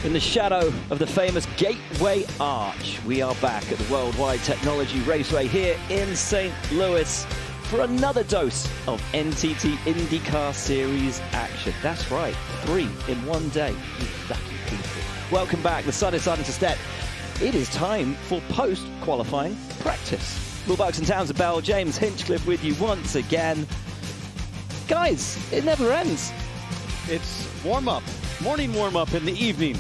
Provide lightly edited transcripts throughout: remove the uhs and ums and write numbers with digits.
In the shadow of the famous Gateway Arch, we are back at the World Wide Technology Raceway here in St. Louis for another dose of NTT INDYCAR Series action. That's right, 3 in one day, you lucky people. Welcome back, the sun is starting to step. It is time for post-qualifying practice. Will Buxton, Townsend Bell, James Hinchcliffe with you once again. Guys, it never ends. It's warm-up, morning warm-up in the evening.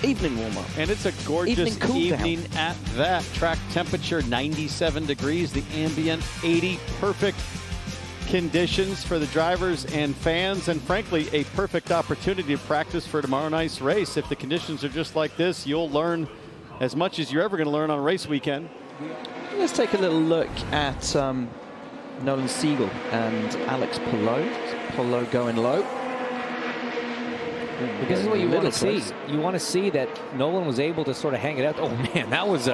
Evening warm-up. And it's a gorgeous evening at that. Track temperature 97 degrees, the ambient 80. Perfect conditions for the drivers and fans, and frankly, a perfect opportunity to practice for tomorrow night's race. If the conditions are just like this, you'll learn as much as you're ever going to learn on a race weekend. Let's take a little look at Nolan Siegel and Alex Palou. Palou going low. Because this is what you want to see. You want to see that Nolan was able to sort of hang it out. Oh man, that was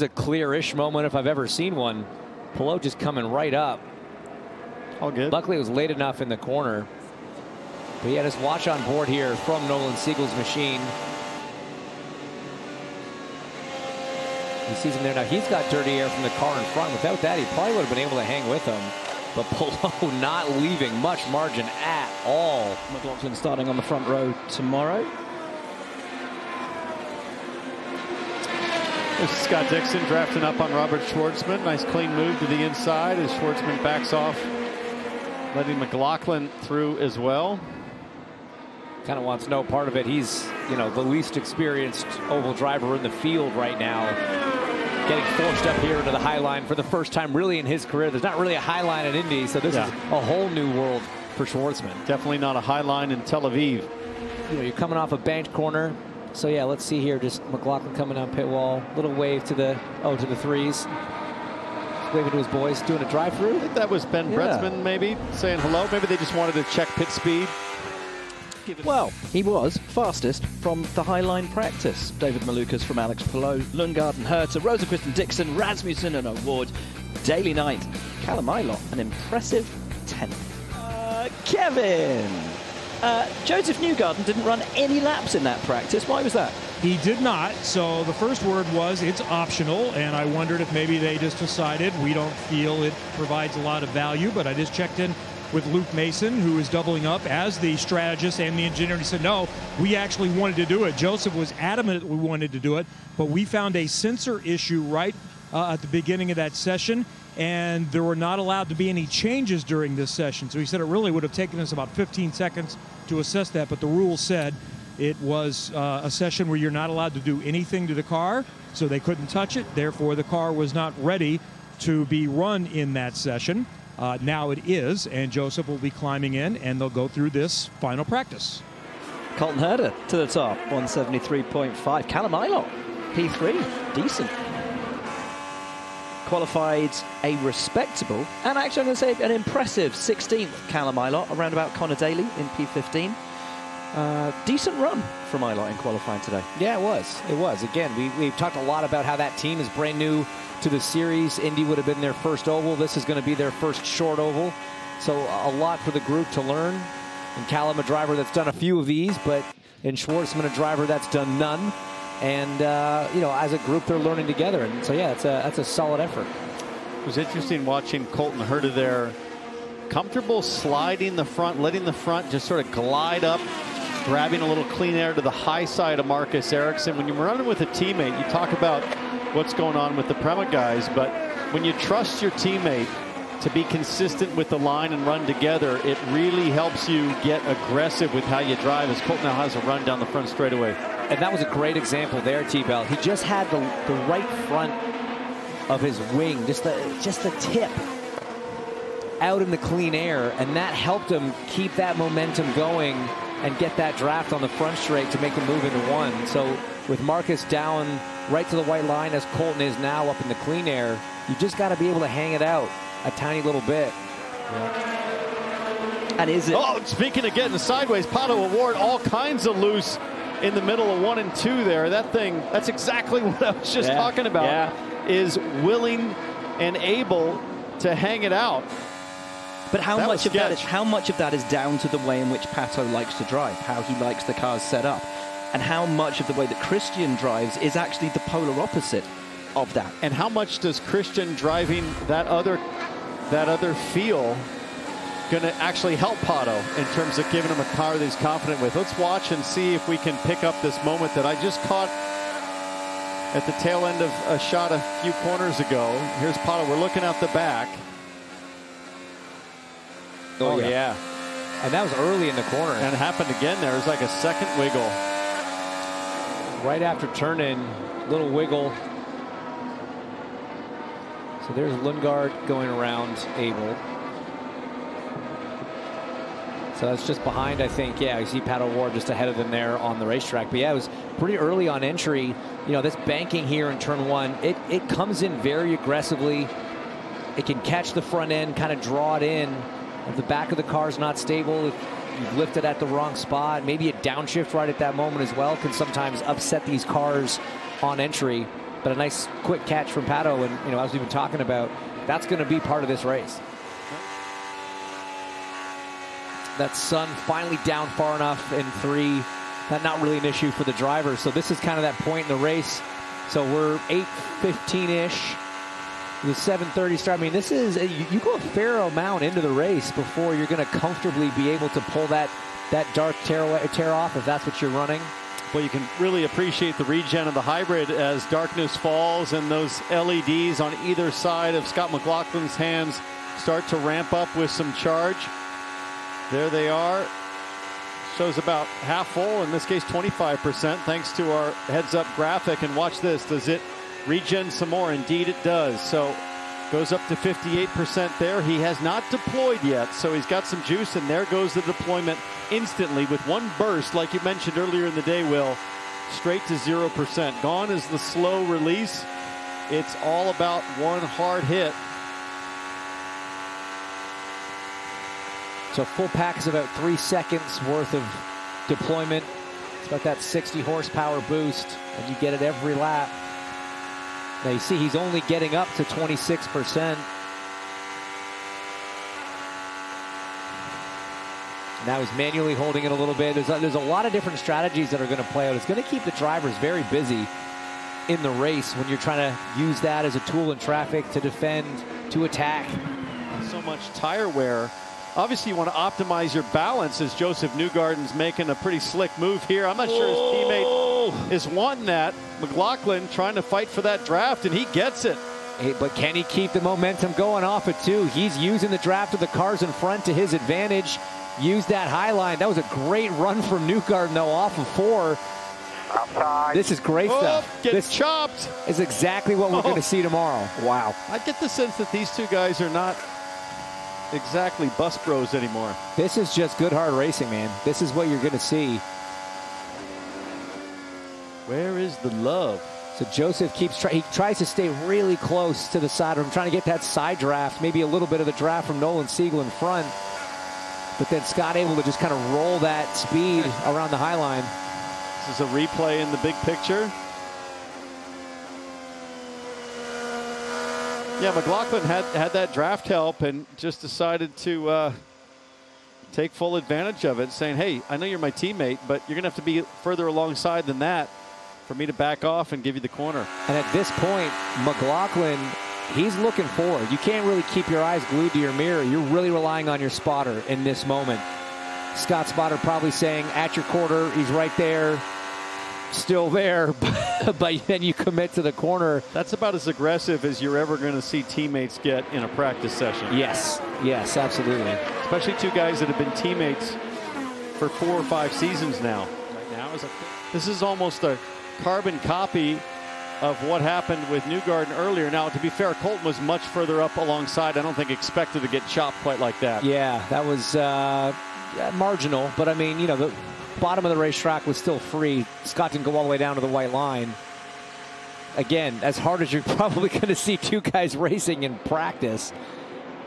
a clear-ish moment if I've ever seen one. Palou just coming right up. All good. Luckily, it was late enough in the corner. But yeah, just watch on board here from Nolan Siegel's machine. He sees him there now. He's got dirty air from the car in front. Without that, he probably would have been able to hang with him. But Palou not leaving much margin at all. McLaughlin starting on the front row tomorrow. This is Scott Dixon drafting up on Robert Schwartzman. Nice clean move to the inside as Schwartzman backs off, letting McLaughlin through as well. Kind of wants no part of it. He's, you know, the least experienced oval driver in the field right now. Getting forced up here into the high line for the first time really in his career. There's not really a high line at Indy, so this is a whole new world for Schwartzman. Definitely not a high line in Tel Aviv. You know, you're coming off a banked corner. So yeah, let's see here. Just McLaughlin coming down pit wall. Little wave to the threes. Waving to his boys, doing a drive-through. I think that was Ben Bretzman maybe saying hello. Maybe they just wanted to check pit speed. Well, he was fastest from the Highline practice. David Malukas from Alex Palou, Lundgaard and Herta, Rosenqvist and Dixon, Rasmussen and Award, Daily Knight, Callum Ilott, an impressive 10th. Kevin! Josef Newgarden didn't run any laps in that practice. Why was that? He did not. So the first word was it's optional, and I wondered if maybe they just decided we don't feel it provides a lot of value, but I just checked in with Luke Mason, who is doubling up as the strategist and the engineer. He said, no, we actually wanted to do it. Joseph was adamant that we wanted to do it, but we found a sensor issue right at the beginning of that session, and there were not allowed to be any changes during this session. So he said it really would have taken us about 15 seconds to assess that, but the rules said it was a session where you're not allowed to do anything to the car, so they couldn't touch it. Therefore, the car was not ready to be run in that session. Now it is, and Joseph will be climbing in, and they'll go through this final practice. Colton Herta to the top, 173.5. Callum Ilott, P3, decent. Qualified a respectable, and actually I'm going to say an impressive 16th Callum Ilott, around about Connor Daly in P15. Decent run from Ilott in qualifying today. Yeah, it was. It was. Again, we've talked a lot about how that team is brand new to the series. Indy would have been their first oval. This is going to be their first short oval. So a lot for the group to learn. And Callum, a driver that's done a few of these, but in Schwartzman, a driver that's done none. And, you know, as a group, they're learning together. And so, yeah, that's a solid effort. It was interesting watching Colton Herta there. Comfortable sliding the front, letting the front just sort of glide up, grabbing a little clean air to the high side of Marcus Ericsson. When you're running with a teammate, you talk about what's going on with the Prema guys, but when you trust your teammate to be consistent with the line and run together, it really helps you get aggressive with how you drive, as Colton now has a run down the front straightaway. And that was a great example there, T-Bell. He just had the right front of his wing, just the tip out in the clean air, and that helped him keep that momentum going and get that draft on the front straight to make the move into one. So with Marcus down right to the white line as Colton is now up in the clean air, you just got to be able to hang it out a tiny little bit. Yeah. And is it? Oh, speaking of getting sideways, Pato Award all kinds of loose in the middle of 1 and 2 there. That thing, that's exactly what I was just talking about, is willing and able to hang it out. But how much of that is down to the way in which Pato likes to drive, how he likes the cars set up? and how much of the way that Christian drives is actually the polar opposite of that. And how much does Christian driving that other feel going to actually help Pato in terms of giving him a car that he's confident with? Let's watch and see if we can pick up this moment that I just caught at the tail end of a shot a few corners ago. Here's Pato. We're looking out the back. Oh yeah. And that was early in the corner. And it happened again there. It was like a second wiggle. Right after turn in, little wiggle. So there's Lundgaard going around Abel. So that's just behind, I think. Yeah, you see Pato O'Ward just ahead of them there on the racetrack. But yeah, it was pretty early on entry. You know, this banking here in turn one, it comes in very aggressively. It can catch the front end, kind of draw it in. If the back of the car is not stable, if you've lifted at the wrong spot, maybe a downshift right at that moment as well can sometimes upset these cars on entry. But a nice quick catch from Pato, and you know, as we've been talking about, that's going to be part of this race. That sun finally down far enough in 3. That's not really an issue for the driver. So this is kind of that point in the race. So we're 8:15-ish. The 7:30 start. I mean, this is, you go a fair amount into the race before you're going to comfortably be able to pull that dark tear off if that's what you're running. Well, you can really appreciate the regen of the hybrid as darkness falls and those LEDs on either side of Scott McLaughlin's hands start to ramp up with some charge. There they are. Shows about half full, in this case 25%, thanks to our heads-up graphic. And watch this. Does it regen some more? Indeed it does. So goes up to 58% there. He has not deployed yet, so he's got some juice, and there goes the deployment instantly with one burst, like you mentioned earlier in the day, Will, straight to 0%. Gone is the slow release. It's all about one hard hit. So full pack is about 3 seconds worth of deployment. It's about that 60 horsepower boost, and you get it every lap. Now you see he's only getting up to 26%. Now he's manually holding it a little bit. There's a lot of different strategies that are going to play out. It's going to keep the drivers very busy in the race when you're trying to use that as a tool in traffic to defend, to attack. So much tire wear. Obviously, you want to optimize your balance as Josef Newgarden's making a pretty slick move here. I'm not sure his teammate is wanting that. McLaughlin trying to fight for that draft, and he gets it. Hey, but can he keep the momentum going off it, too? He's using the draft of the cars in front to his advantage. Use that high line. That was a great run from Newgarden, though, off of 4. Outside. This is great stuff. This chopped is exactly what we're going to see tomorrow. Wow. I get the sense that these two guys are not exactly bus bros anymore. This is just good hard racing, man. This is what you're going to see. Where is the love? So Josef he tries to stay really close to the side of him, trying to get that side draft, maybe a little bit of the draft from Nolan Siegel in front. But then Scott able to just kind of roll that speed around the high line. This is a replay in the big picture. Yeah, McLaughlin had that draft help and just decided to take full advantage of it, saying, hey, I know you're my teammate, but you're going to have to be further alongside than that for me to back off and give you the corner. And at this point, McLaughlin, he's looking forward. You can't really keep your eyes glued to your mirror. You're really relying on your spotter in this moment. Scott's spotter probably saying, at your quarter, he's right there. Still there, but then you commit to the corner. That's about as aggressive as you're ever going to see teammates get in a practice session. Yes, yes, absolutely. Especially two guys that have been teammates for 4 or 5 seasons now. Right now, this is almost a carbon copy of what happened with Newgarden earlier. Now, to be fair, Colton was much further up alongside. I don't think expected to get chopped quite like that. Yeah, that was marginal, but I mean, you know, the bottom of the racetrack was still free. Scott didn't go all the way down to the white line. Again, as hard as you're probably going to see two guys racing in practice,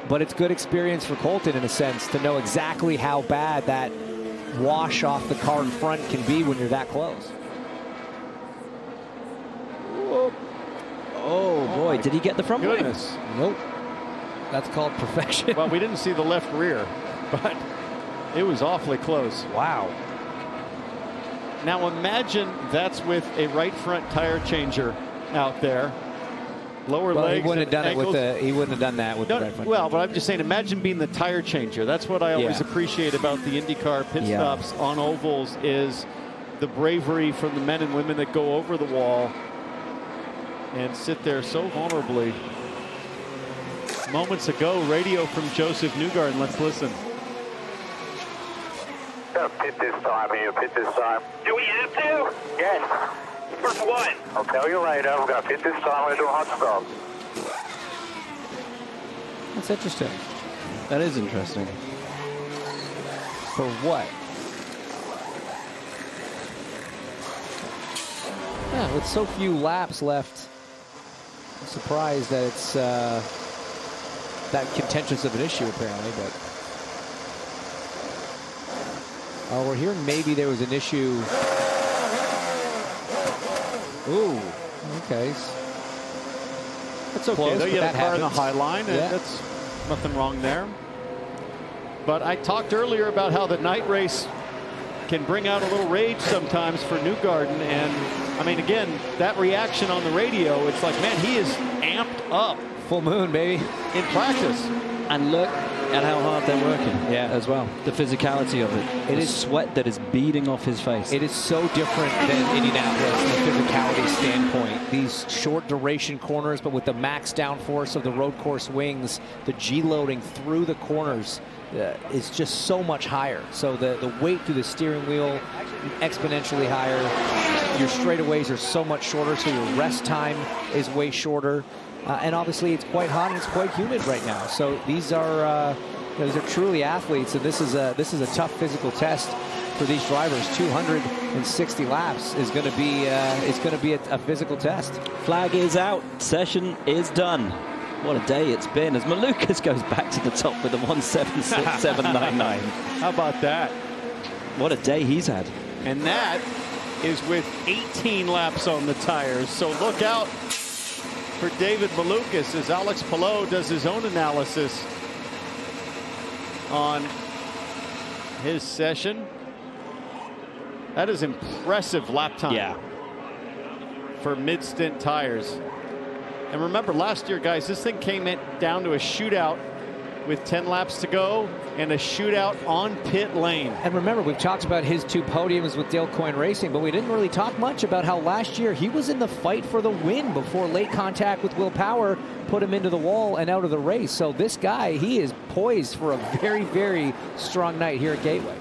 but it's good experience for Colton in a sense to know exactly how bad that wash off the car in front can be when you're that close. Oh boy, did he get the front wing? Nope. That's called perfection. Well, we didn't see the left rear, but it was awfully close. Wow. Now imagine that's with a right front tire changer out there. Lower legs. He wouldn't have done ankles. it with the. He wouldn't have done that with the right front. Well, but I'm just saying, imagine being the tire changer. That's what I always appreciate about the IndyCar pit stops on ovals, is the bravery from the men and women that go over the wall and sit there so vulnerably. Moments ago, radio from Josef Newgarden. Let's listen. Pit this time here, pit this time. Do we have to? Yes. For what? I'll tell you later. We're going to pit this time. We're going to do a hot stop. That's interesting. That is interesting. For what? Yeah, with so few laps left, I'm surprised that it's that contentious of an issue, apparently. But we're hearing maybe there was an issue. Ooh, okay. That's okay. Close, Though you had a car in the high line, and that's nothing wrong there. But I talked earlier about how the night race can bring out a little rage sometimes for Newgarden. And I mean, again, that reaction on the radio, it's like, man, he is amped up. Full moon, baby. In practice. And look at how hard they're working as well. The physicality of it. It is sweat that is beading off his face. It is so different than Indianapolis from a physicality standpoint. These short duration corners, but with the max downforce of the road course wings, the G-loading through the corners is just so much higher. So the weight through the steering wheel exponentially higher. Your straightaways are so much shorter, so your rest time is way shorter. And obviously it's quite hot and it's quite humid right now. So these are truly athletes, and this is a tough physical test for these drivers. 260 laps is going to be a physical test. Flag is out. Session is done. What a day it's been as Malukas goes back to the top with a 176.799. How about that? What a day he's had. And that is with 18 laps on the tires. So look out for David Malukas as Alex Palou does his own analysis on his session. That is impressive lap time for mid-stint tires. And remember, last year, guys, this thing came down to a shootout with 10 laps to go and a shootout on pit lane. And remember, we've talked about his 2 podiums with Dale Coyne Racing, but we didn't really talk much about how last year he was in the fight for the win before late contact with Will Power put him into the wall and out of the race. So this guy, he is poised for a very, very strong night here at Gateway.